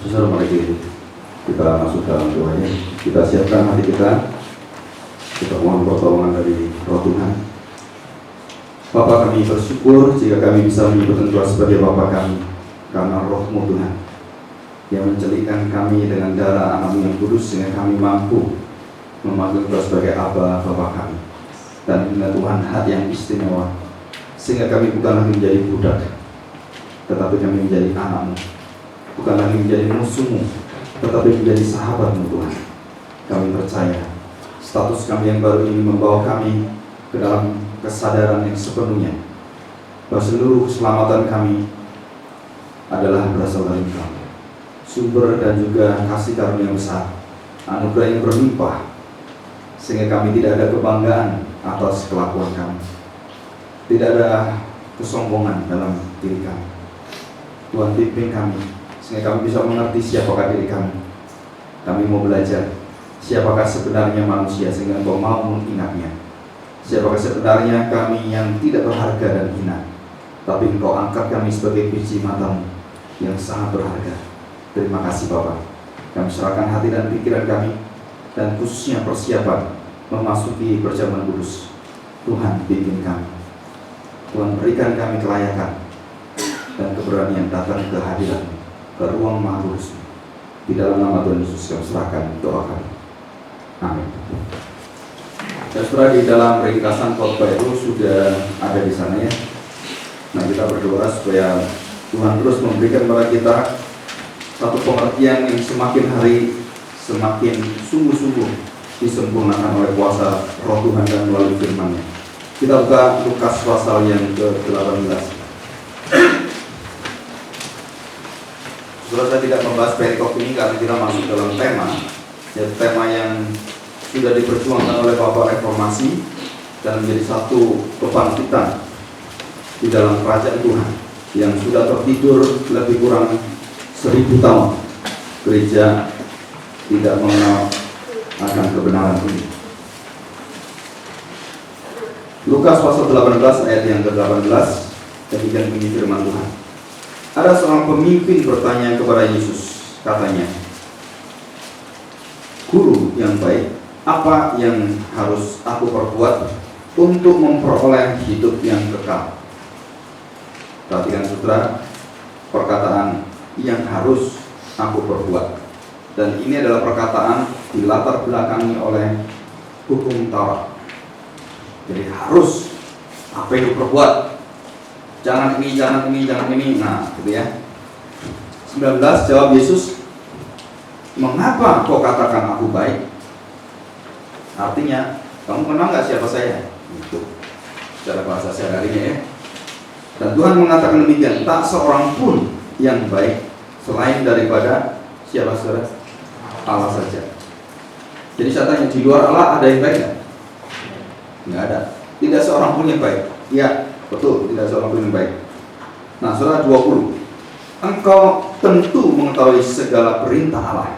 Saudara, mari kita masuk dalam doanya. Kita siapkan hati kita. Kita mohon pertolongan dari Roh Tuhan. Bapa, kami bersyukur jika kami bisa menyebut Engkau sebagai Bapa kami, karena Roh-Mu Tuhan yang mencelikkan kami dengan darah Anak-Mu yang kudus, sehingga kami mampu memanggil Engkau sebagai Aba, Bapa kami. Dan dengan Tuhan hati yang istimewa, sehingga kami bukan lagi menjadi budak, tetapi kami menjadi anak-Mu. Bukan lagi menjadi musuh-Mu, tetapi menjadi sahabat-Mu Tuhan. Kami percaya status kami yang baru ini membawa kami ke dalam kesadaran yang sepenuhnya bahwa seluruh keselamatan kami adalah berasal dari Engkau, sumber dan juga kasih karunia yang besar, anugerah yang berlimpah, sehingga kami tidak ada kebanggaan atas kelakuan kami, tidak ada kesombongan dalam diri kami. Tuhan, pimpin kami sehingga kami bisa mengerti siapakah diri kami. Kami mau belajar siapakah sebenarnya manusia, sehingga Engkau mau mengingatnya. Siapakah sebenarnya kami yang tidak berharga dan hina, tapi Engkau angkat kami sebagai biji mata-Mu yang sangat berharga. Terima kasih Bapa. Kami serahkan hati dan pikiran kami, dan khususnya persiapan memasuki perjamuan kudus. Tuhan, pimpin kami. Tuhan, berikan kami kelayakan dan keberanian datang ke hadirat-Mu, ke ruang Maha Kudus. Di dalam nama Tuhan Yesus kami serahkan doa kami. Amin. Saudara, di dalam ringkasan khotbah itu sudah ada di sana ya. Nah, kita berdoa supaya Tuhan terus memberikan kepada kita satu pengertian yang semakin hari semakin sungguh-sungguh disempurnakan oleh kuasa Roh Tuhan dan melalui firman-Nya. Kita buka Lukas pasal yang ke-18. Saudara, saya tidak membahas perikop ini karena kita masuk dalam tema, yaitu tema yang sudah diperjuangkan oleh Bapak Reformasi dan menjadi satu kebangkitan di dalam kerajaan Tuhan yang sudah tertidur lebih kurang 1000 tahun. Gereja tidak mengenal akan kebenaran ini. Lukas pasal 18 ayat yang ke-18, demikian bunyi firman Tuhan. Ada seorang pemimpin bertanya kepada Yesus, katanya, "Guru yang baik, apa yang harus aku perbuat untuk memperoleh hidup yang kekal?" Perhatikan saudara, perkataan yang harus aku perbuat. Dan ini adalah perkataan dilatar belakangi oleh hukum Taurat. Jadi harus apa yang diperbuat. Jangan ini, jangan ini, jangan ini. Nah, gitu ya. 19 jawab Yesus, "Mengapa kau katakan aku baik?" Artinya, kamu kenal nggak siapa saya? Itu secara bahasa sehari-harinya ya. Dan Tuhan mengatakan demikian, tak seorang pun yang baik selain daripada siapa saudara? Allah saja. Jadi saya tanya, di luar Allah ada yang baik nggak? Nggak ada. Tidak seorang pun yang baik. Ya, betul, tidak seorang pun yang baik. Nah, saudara, 20. Engkau tentu mengetahui segala perintah Allah.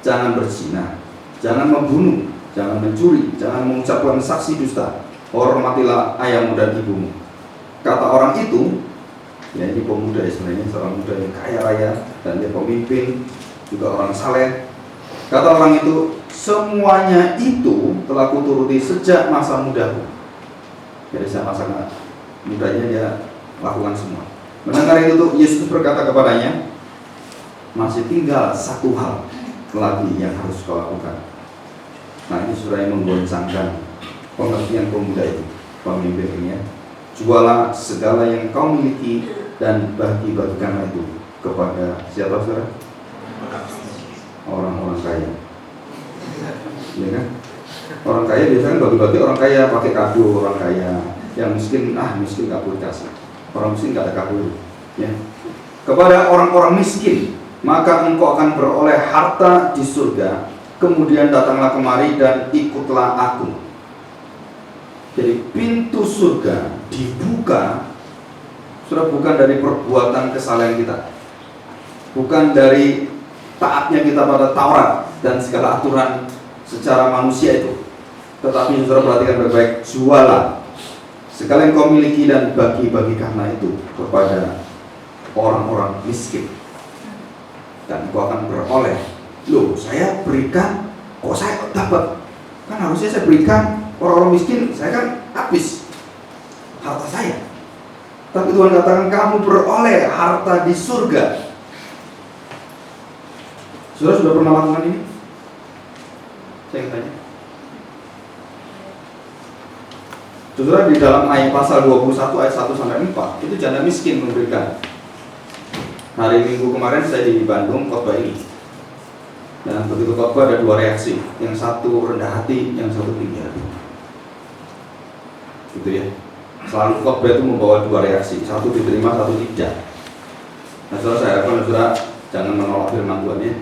Jangan berzina, jangan membunuh, jangan mencuri, jangan mengucapkan saksi dusta, hormatilah ayahmu dan ibumu. Kata orang itu, ya ini pemuda sebenarnya, seorang muda yang kaya raya dan dia pemimpin, juga orang saleh. Kata orang itu, semuanya itu telah kuturuti sejak masa mudaku. Jadi saya masa mudanya dia lakukan semua. Mendengar itu tuh Yesus berkata kepadanya, masih tinggal satu hal lagi yang harus kau lakukan. Nah, ini surah yang menggoncangkan pengertian pemuda itu, pemimpin ini ya. Jualah segala yang kau miliki dan bagi-bagikanlah itu kepada siapa saudara? Orang-orang kaya. Ya kan? Orang kaya biasanya bagi-bagi, orang kaya pakai kado, orang kaya. Yang miskin, miskin gak boleh kasih. Orang miskin gak ada kado. Ya. Kepada orang-orang miskin, maka engkau akan beroleh harta di surga. Kemudian datanglah kemari dan ikutlah aku. Jadi pintu surga dibuka, sudah bukan dari perbuatan kesalahan kita, bukan dari taatnya kita pada Taurat dan segala aturan secara manusia itu, tetapi saudara perhatikan baik-baik, jualah segala yang kau miliki dan bagi-bagikanlah itu kepada orang-orang miskin. dan engkau akan beroleh. Loh, saya berikan, kok saya dapat? Kan harusnya saya berikan orang-orang miskin, saya kan habis harta saya. Tapi Tuhan katakan kamu beroleh harta di surga. Saudara sudah pernah lakukan ini? Saya tanya. Saudara, di dalam ayat pasal 21 ayat 1 sampai 4 itu janda miskin memberikan. Hari Minggu kemarin saya di Bandung khotbah ini. Dan begitu khotbah ada dua reaksi. Yang satu rendah hati, yang satu tinggi hati. Gitu ya. Selalu khotbah itu membawa dua reaksi. Satu diterima, satu tidak. Nah, saudara, saya harapkan saudara jangan menolak firman Tuhan ya.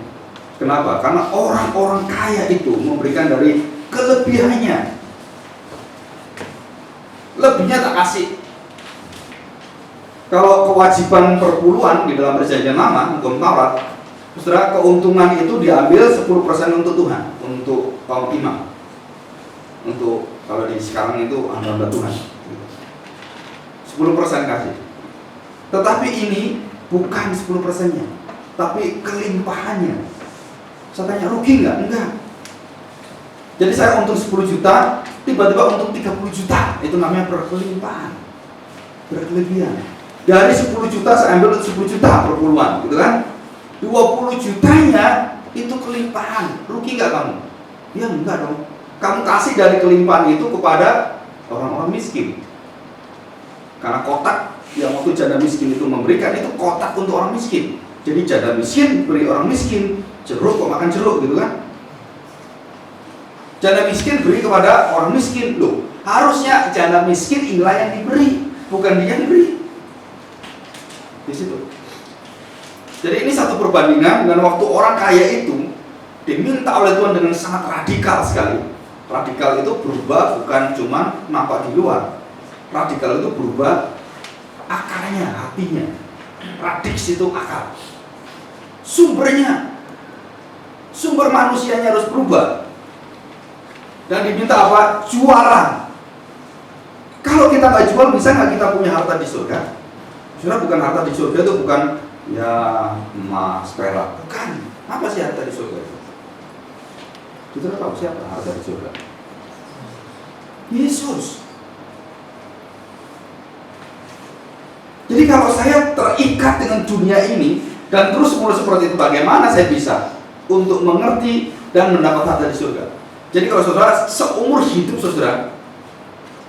Kenapa? Karena orang-orang kaya itu memberikan dari kelebihannya. Lebihnya tak kasih. Kalau kewajiban perpuluhan di dalam perjanjian lama, hukum Taurat, saudara, keuntungan itu diambil 10% untuk Tuhan, untuk kaum imam. Untuk, kalau di sekarang itu hamba Tuhan 10% kasih. Tetapi ini bukan 10%-nya, tapi kelimpahannya. Saya tanya, rugi nggak? Enggak. Jadi saya untung 10 juta, tiba-tiba untung 30 juta. Itu namanya berkelimpahan, berkelebihan. Dari 10 juta saya ambil 10 juta perpuluhan, gitu kan? 20 jutanya itu kelimpahan. Rugi nggak kamu? Ya enggak dong. Kamu kasih dari kelimpahan itu kepada orang-orang miskin. Karena kotak yang waktu janda miskin itu memberikan itu kotak untuk orang miskin. Jadi janda miskin beri orang miskin, jeruk kok makan jeruk, gitu kan? Janda miskin beri kepada orang miskin. Loh, harusnya janda miskin inilah yang diberi, bukan dia yang diberi. Di situ. Jadi ini satu perbandingan dengan waktu orang kaya itu diminta oleh Tuhan dengan sangat radikal sekali. Radikal itu berubah bukan cuma nampak di luar. Radikal itu berubah akarnya, hatinya. Radix itu akar. Sumbernya, sumber manusianya harus berubah. Dan diminta apa? Jualan. Kalau kita nggak jual, bisa nggak kita punya harta di surga? Saudara, bukan harta di surga itu bukan ya emas, perak, bukan. Apa sih harta di surga itu? Saudara tahu siapa harta di surga? Yesus. Jadi kalau saya terikat dengan dunia ini dan terus menerus seperti itu, bagaimana saya bisa untuk mengerti dan mendapat harta di surga? Jadi kalau saudara seumur hidup saudara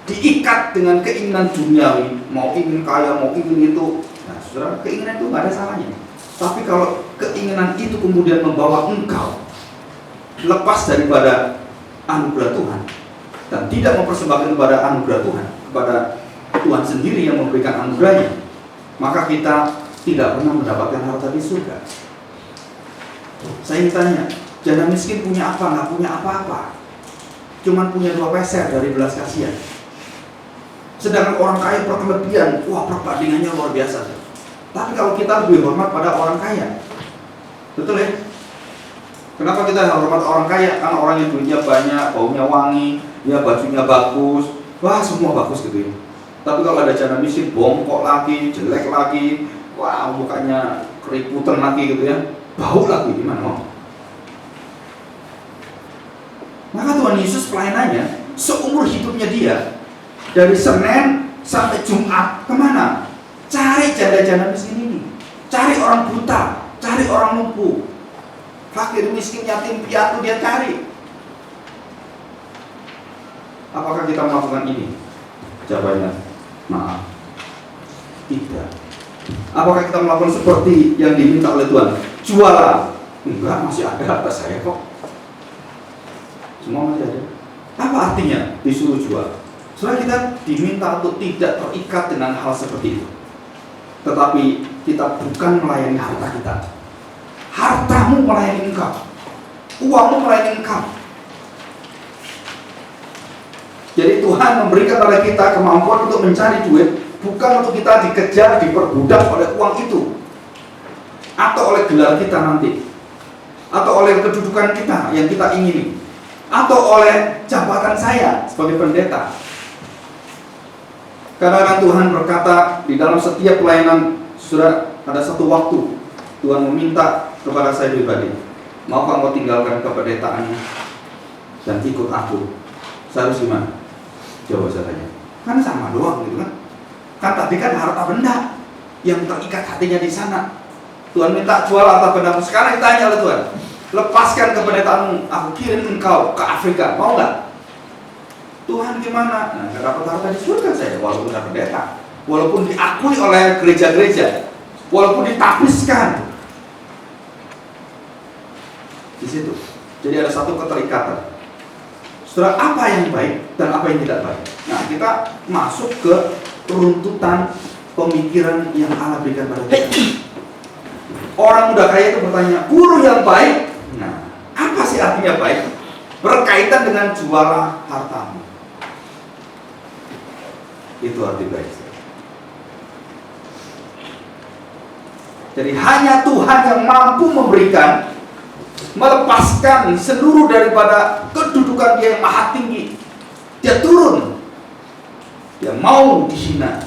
diikat dengan keinginan duniawi, mau ingin kaya, mau ingin itu, nah saudara, keinginan itu nggak ada salahnya. Tapi kalau keinginan itu kemudian membawa engkau lepas daripada anugerah Tuhan dan tidak mempersembahkan kepada anugerah Tuhan, kepada Tuhan sendiri yang memberikan anugerahnya, maka kita tidak pernah mendapatkan harta di surga. Saya tanya, janda miskin punya apa? Nggak punya apa-apa, cuman punya 2 peser dari belas kasihan. Sedangkan orang kaya berkelebihan, wah perbandingannya luar biasa. Tapi kalau kita lebih hormat pada orang kaya, betul ya? Kenapa kita hormat orang kaya? Karena orang yang duitnya banyak, baunya wangi, ya bajunya bagus, wah semua bagus gitu ya. Tapi kalau ada janda miskin, bongkok lagi, jelek lagi, wah mukanya keriputan lagi gitu ya, bau lagi, gimana mau? Maka Tuhan Yesus pelayanannya seumur hidupnya dia, dari Senin sampai Jumat, kemana? Cari janda-janda miskin ini, cari orang buta, cari orang lumpuh, fakir, miskin, yatim, piatu, dia cari. Apakah kita melakukan ini? Jawabannya, maaf, tidak. Apakah kita melakukan seperti yang diminta oleh Tuhan? Jualan? Enggak, masih ada harta saya kok. Semua masih ada. Apa artinya disuruh jual? Soalnya kita diminta untuk tidak terikat dengan hal seperti itu. Tetapi kita bukan melayani harta kita. Hartamu melayani engkau, uangmu melayani engkau. Jadi Tuhan memberikan kepada kita kemampuan untuk mencari duit, bukan untuk kita dikejar, diperbudak oleh uang itu, atau oleh gelar kita nanti, atau oleh kedudukan kita yang kita ingini, atau oleh jabatan saya sebagai pendeta. Kadang-kadang Tuhan berkata di dalam setiap pelayanan, sudah ada satu waktu Tuhan meminta kepada saya pribadi, maukah engkau tinggalkan kependetaannya dan ikut aku? Saya harus gimana? Coba saya tanya. Kan sama doang gitu kan. Kan tadi kan harta benda yang terikat hatinya di sana. Tuhan minta jual harta bendamu. Sekarang ditanya oleh Tuhan, lepaskan kependetaanmu, aku kirim engkau ke Afrika, mau nggak? Tuhan gimana? Nah, nggak dapat harta di surga saya, walaupun nggak pendeta, walaupun diakui oleh gereja-gereja, walaupun ditapiskan di situ. Jadi ada satu keterikatan. Saudara, apa yang baik dan apa yang tidak baik. Nah, kita masuk ke runtutan pemikiran yang Allah berikan pada kita. Orang muda kaya itu bertanya, guru yang baik, nah, apa sih artinya baik? Berkaitan dengan juara hartamu. Itu arti baik. Jadi hanya Tuhan yang mampu memberikan, melepaskan seluruh daripada kedudukan dia yang maha tinggi. Dia turun, dia mau dihina,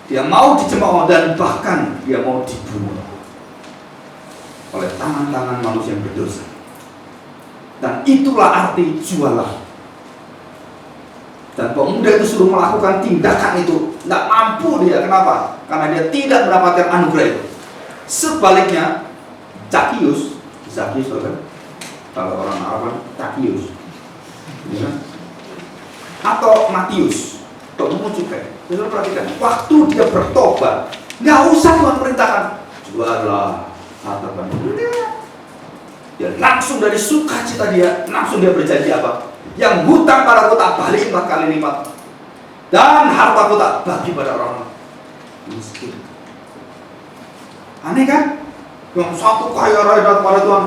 dia mau dicemooh, dan bahkan dia mau dibunuh oleh tangan-tangan manusia yang berdosa. Dan itulah arti jualan. Dan pemuda itu suruh melakukan tindakan itu, nggak mampu dia. Kenapa? Karena dia tidak mendapatkan anugerah itu. Sebaliknya, Zakius, kalau orang Arab, Zakius, ya, atau Matius, atau Mucukai, kita perhatikan, waktu dia bertobat, nggak usah Tuhan perintahkan, jualah harta benda. Dia langsung dari sukacita dia, langsung dia berjanji apa? Yang hutang padaku tak balik 4 kali lipat, dan hartaku tak bagi pada orang miskin. Aneh kan? Yang satu kaya raya datang pada Tuhan,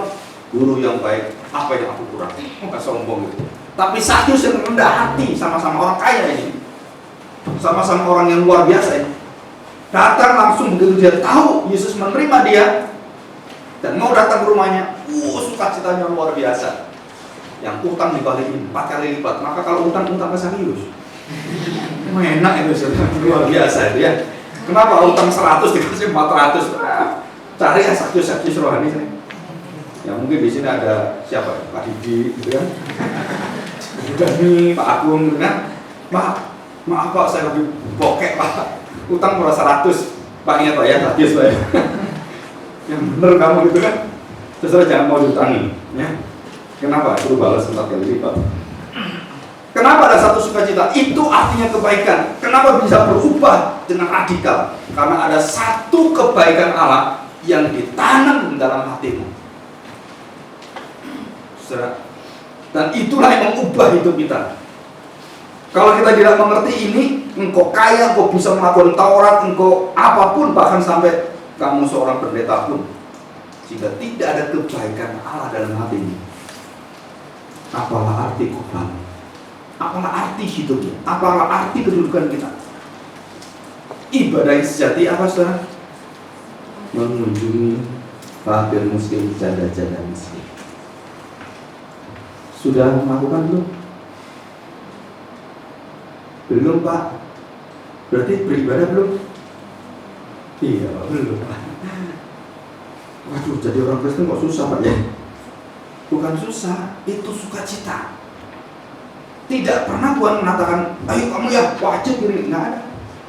guru yang baik, apa yang aku kurang? Nggak sombong gitu. Tapi Zakius yang rendah hati, sama-sama orang kaya ini, sama-sama orang yang luar biasa ini, datang langsung begitu dia tahu Yesus menerima dia dan mau datang ke rumahnya, sukacitanya luar biasa. Yang utang dibalikin 4 kali lipat. Maka kalau utang ke Zakius, enak itu, luar biasa itu ya. Kenapa utang 100 dikasih 400? Cari ya Zakius rohani saya. Ya mungkin di sini ada siapa? Pak Didi, gitu kan? Udah nih Pak Agung, gitu kan? Maaf Pak, saya lebih bokek Pak. Utang berapa 100? Pak ingat Pak ya, Zakius Pak ya. Yang bener kamu gitu kan? Terus jangan mau diutangi, ya. Kenapa? Suruh balas 4 kali lipat. Kenapa ada satu sukacita? Itu artinya kebaikan. Kenapa bisa berubah dengan radikal? Karena ada satu kebaikan Allah yang ditanam dalam hatimu. Dan itulah yang mengubah hidup kita. Kalau kita tidak mengerti ini, engkau kaya, engkau bisa melakukan Taurat, engkau apapun, bahkan sampai kamu seorang pendeta pun, jika tidak ada kebaikan Allah dalam hatimu, apalah arti khotbah? Apalah arti hidupnya? Apalah arti kedudukan kita? Ibadah yang sejati apa, saudara? Mengunjungi fakir miskin, janda-janda miskin. Sudah melakukan belum? Belum Pak. Berarti beribadah belum? Iya belum Pak. Waduh, jadi orang Kristen kok susah Pak ya? Bukan susah, itu sukacita. Tidak pernah Tuhan mengatakan, ayo kamu ya wajib diri, nggak ada.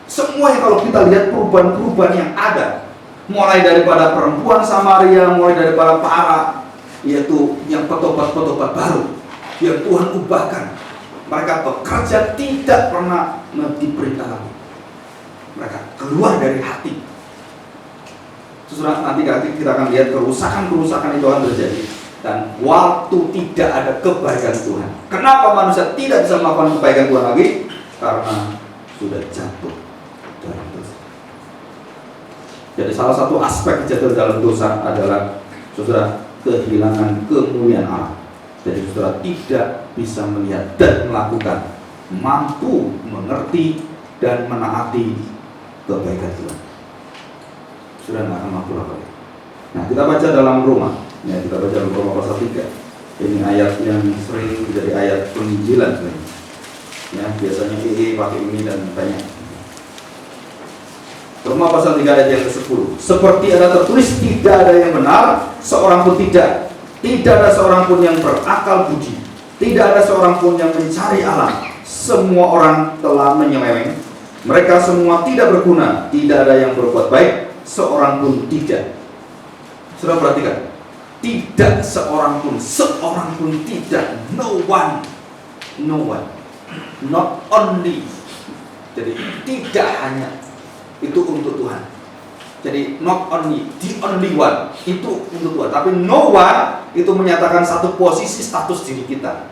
Semua yang kalau kita lihat perubahan-perubahan yang ada, mulai daripada perempuan Samaria, mulai daripada para, yaitu yang petobat-petobat baru, yang Tuhan ubahkan, mereka bekerja tidak pernah diperintah lagi. Mereka keluar dari hati. Sesudah nanti kita akan lihat kerusakan-kerusakan itu akan terjadi. Dan waktu tidak ada kebaikan Tuhan. Kenapa manusia tidak bisa melakukan kebaikan Tuhan lagi? Karena sudah jatuh dalam dosa. Jadi salah satu aspek jatuh dalam dosa adalah saudara kehilangan kemuliaan Allah. Jadi saudara tidak bisa melihat dan melakukan, mampu mengerti dan menaati kebaikan Tuhan. Sudah nggak akan mampu lagi. Nah, kita baca dalam Roma. Ya, kita baca dalam Roma pasal 3. Ini ayat yang sering menjadi ayat penginjilan sebenarnya. Ya, biasanya pakai ini dan banyak. Roma pasal 3 ayat yang ke-10. Seperti ada tertulis, tidak ada yang benar, seorang pun tidak. Tidak ada seorang pun yang berakal budi. Tidak ada seorang pun yang mencari Allah. Semua orang telah menyeleweng. Mereka semua tidak berguna. Tidak ada yang berbuat baik, seorang pun tidak. Sudah perhatikan. Tidak seorang pun tidak. No one. Not only. Jadi tidak hanya itu untuk Tuhan. Jadi not only, the only one itu untuk Tuhan. Tapi no one itu menyatakan satu posisi status diri kita.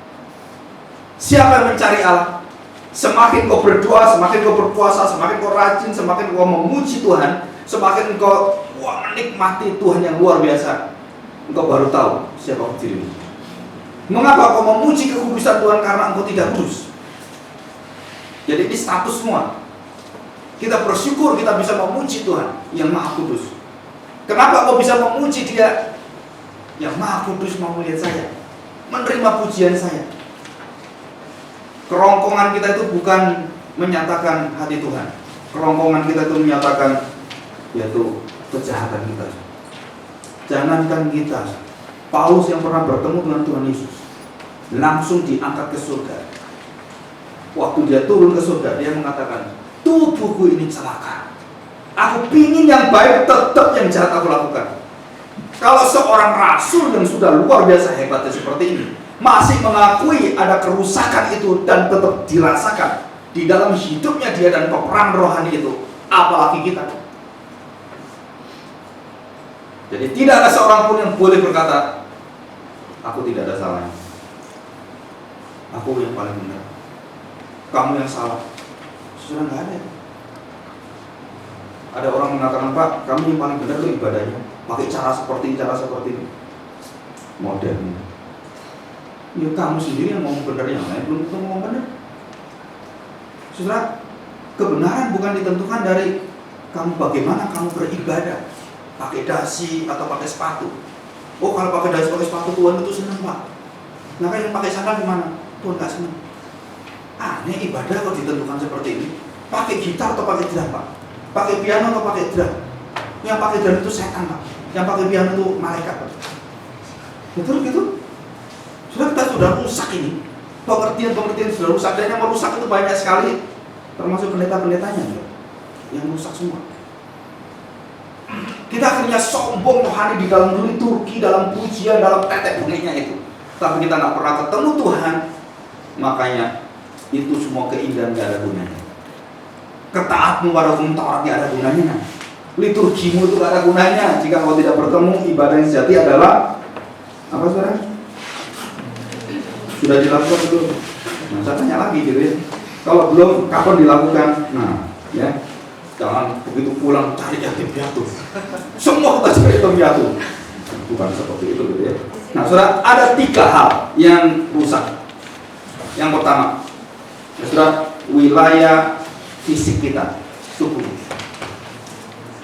Siapa yang mencari Allah? Semakin kau berdoa, semakin kau berpuasa, semakin kau rajin, semakin kau memuji Tuhan, semakin kau menikmati Tuhan yang luar biasa, engkau baru tahu siapa dirimu. Mengapa kau memuji kekudusan Tuhan? Karena engkau tidak kudus. Jadi ini status semua. Kita bersyukur kita bisa memuji Tuhan yang Maha Kudus. Kenapa kau bisa memuji Dia yang Maha Kudus, mau melihat saya, menerima pujian saya? Kerongkongan kita itu bukan menyatakan hati Tuhan. Kerongkongan kita itu menyatakan yaitu kejahatan kita. Jangankan kita, Paulus yang pernah bertemu dengan Tuhan Yesus langsung diangkat ke surga. Waktu dia turun ke surga, dia mengatakan, tubuhku ini celaka. Aku pingin yang baik, tetap yang jahat aku lakukan. Kalau seorang rasul yang sudah luar biasa hebatnya seperti ini masih mengakui ada kerusakan itu dan tetap dirasakan di dalam hidupnya dia dan peperangan rohani itu, apalagi kita. Jadi tidak ada seorang pun yang boleh berkata, aku tidak ada salahnya, aku yang paling benar, kamu yang salah. Sudah nggak ada. Ada orang mengatakan, Pak, kamu yang paling benar itu ibadahnya, pakai cara seperti ini, modern. Ya kamu sendiri yang ngomong benar, yang lain belum tentu ngomong benar. Saudara, kebenaran bukan ditentukan dari kamu bagaimana kamu beribadah, pakai dasi atau pakai sepatu. Oh, kalau pakai dasi pakai sepatu Tuhan itu senang, Pak. Nah, kan yang pakai sandal gimana? Tuhan nggak senang. Aneh ibadah kalau ditentukan seperti ini. Pakai gitar atau pakai drum, Pak? Pakai piano atau pakai drum? Yang pakai drum itu setan, Pak. Yang pakai piano itu malaikat, Pak. Betul gitu? Kita sudah rusak ini. Pengertian sudah rusak. Dan yang merusak itu banyak sekali. Termasuk pendeta-pendetanya yang rusak semua. Kita akhirnya sombong rohani di dalam liturgi, dalam pujian, dalam tetek bunganya itu. Tapi kita nggak pernah ketemu Tuhan. Makanya itu semua keindahan gak ada gunanya. Ketaatmu pada hukum Taurat gak ada gunanya. Liturgimu itu gak ada gunanya jika kau tidak bertemu. Ibadah yang sejati adalah apa, saudara? Sudah dilakukan belum? Nah, saya tanya lagi gitu ya. Kalau belum, kapan dilakukan? Nah, ya, jangan begitu pulang cari yatim piatu. Semua kita cari yatim piatu. Bukan seperti itu gitu ya. Nah, saudara, ada 3 hal yang rusak. Yang pertama, saudara, wilayah fisik kita, tubuh.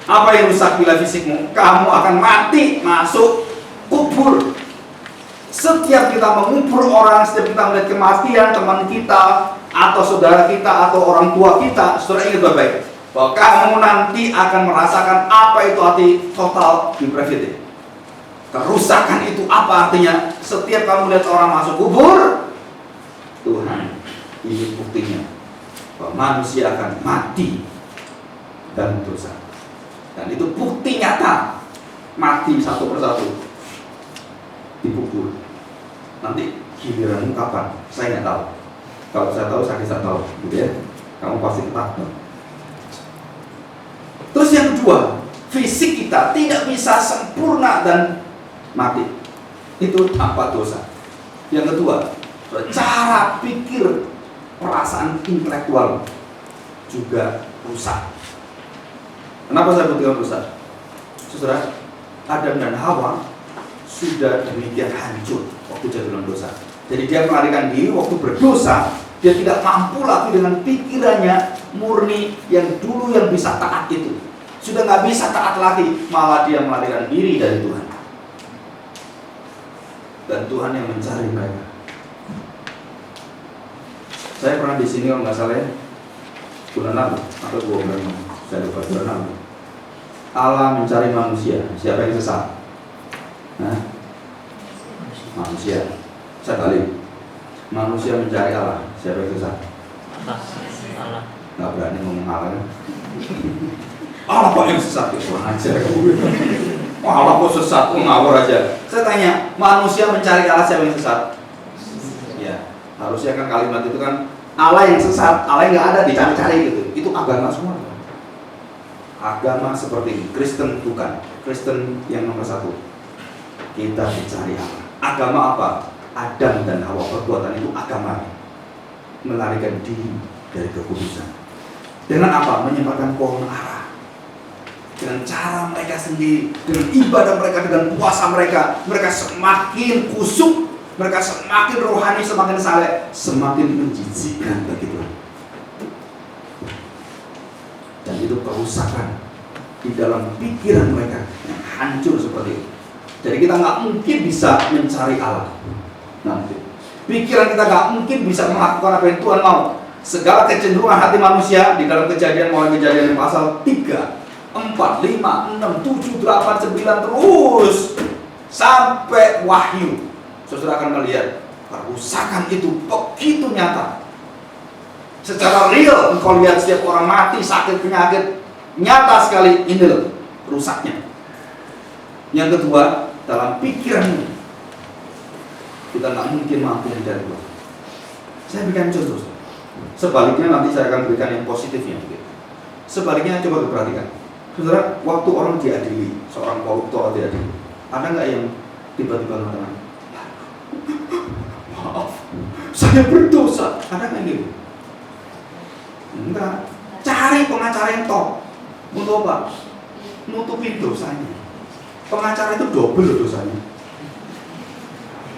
Apa yang rusak wilayah fisikmu? Kamu akan mati, masuk kubur. Setiap kita mengubur orang, setiap kita melihat kematian teman kita, atau saudara kita, atau orang tua kita, saudara ingat baik-baik bahwa kamu nanti akan merasakan apa itu hati total depravity. Kerusakan itu apa artinya? Setiap kamu melihat orang masuk kubur, Tuhan, ini buktinya bahwa manusia akan mati dan dosa. Dan itu bukti nyata, mati satu persatu dikubur. Nanti giliranmu kapan? Saya nggak tahu. Kalau saya tahu, saya bisa tahu, gitu ya. Kamu pasti ketahuan. Terus yang kedua, fisik kita tidak bisa sempurna dan mati. Itu tanpa dosa. Yang kedua, cara pikir, perasaan intelektual juga rusak. Kenapa saya bilang rusak? Saudara, Adam dan Hawa sudah demikian hancur waktu jatuh dalam dosa. Jadi dia melarikan diri waktu berdosa. Dia tidak mampu lagi dengan pikirannya murni yang dulu yang bisa taat itu. Sudah nggak bisa taat lagi, malah dia melarikan diri dari Tuhan. Dan Tuhan yang mencari mereka. Saya pernah di sini kalau nggak salah ya, bulan lalu atau 2 bulan lalu, saya lupa bulan lalu. Allah mencari manusia. Siapa yang sesat? Manusia. Saya balik. Manusia mencari Allah. Siapa yang sesat? Allah. Nggak berani ngomong Allah kan? Allah kok yang sesat? Kurang ajar. Allah kok sesat? Ngawur aja. Saya tanya, manusia mencari Allah, siapa yang sesat? Ya, harusnya kan kalimat itu kan Allah yang sesat, Allah yang nggak ada, dicari-cari gitu. Itu agama semua. Agama seperti ini, Kristen bukan. Kristen yang nomor satu. Kita mencari Allah. Agama apa? Adam dan Hawa, perbuatan itu agama. Melarikan diri dari kekudusan. Dengan apa? Menyembahkan pohon ara. Dengan cara mereka sendiri, dengan ibadah mereka, dengan puasa mereka, mereka semakin kusuk, mereka semakin rohani, semakin saleh, semakin menjijikkan bagi Tuhan. Dan itu kerusakan di dalam pikiran mereka yang hancur seperti itu. Jadi kita nggak mungkin bisa mencari Allah. Nanti pikiran kita nggak mungkin bisa melakukan apa yang Tuhan mau. Segala kecenderungan hati manusia di dalam Kejadian, mulai Kejadian pasal 3, 4, 5, 6, 7, 8, 9 terus sampai Wahyu. Saudara akan melihat kerusakan itu begitu nyata. Secara real engkau lihat setiap orang mati, sakit, penyakit, nyata sekali ini loh rusaknya. Yang kedua, dalam pikiranmu kita nggak mungkin mampu mencari Tuhan. Saya berikan contoh. Sebaliknya nanti saya akan berikan yang positifnya. Sebaliknya coba diperhatikan. Saudara, waktu orang diadili, seorang koruptor diadili, ada nggak yang tiba-tiba mengatakan, maaf, saya berdosa? Ada nggak gitu? Enggak. Cari pengacara yang top. Untuk apa? Nutupin dosanya. Pengacara itu double dosanya.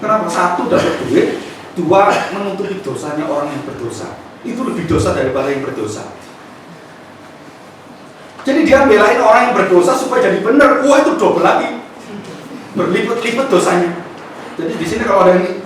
Kenapa? Satu dapat duit, dua menutupi dosanya orang yang berdosa. Itu lebih dosa daripada yang berdosa. Jadi dia belain orang yang berdosa supaya jadi benar. Wah, itu double lagi, berlipat-lipat dosanya. Jadi di sini kalau ada yang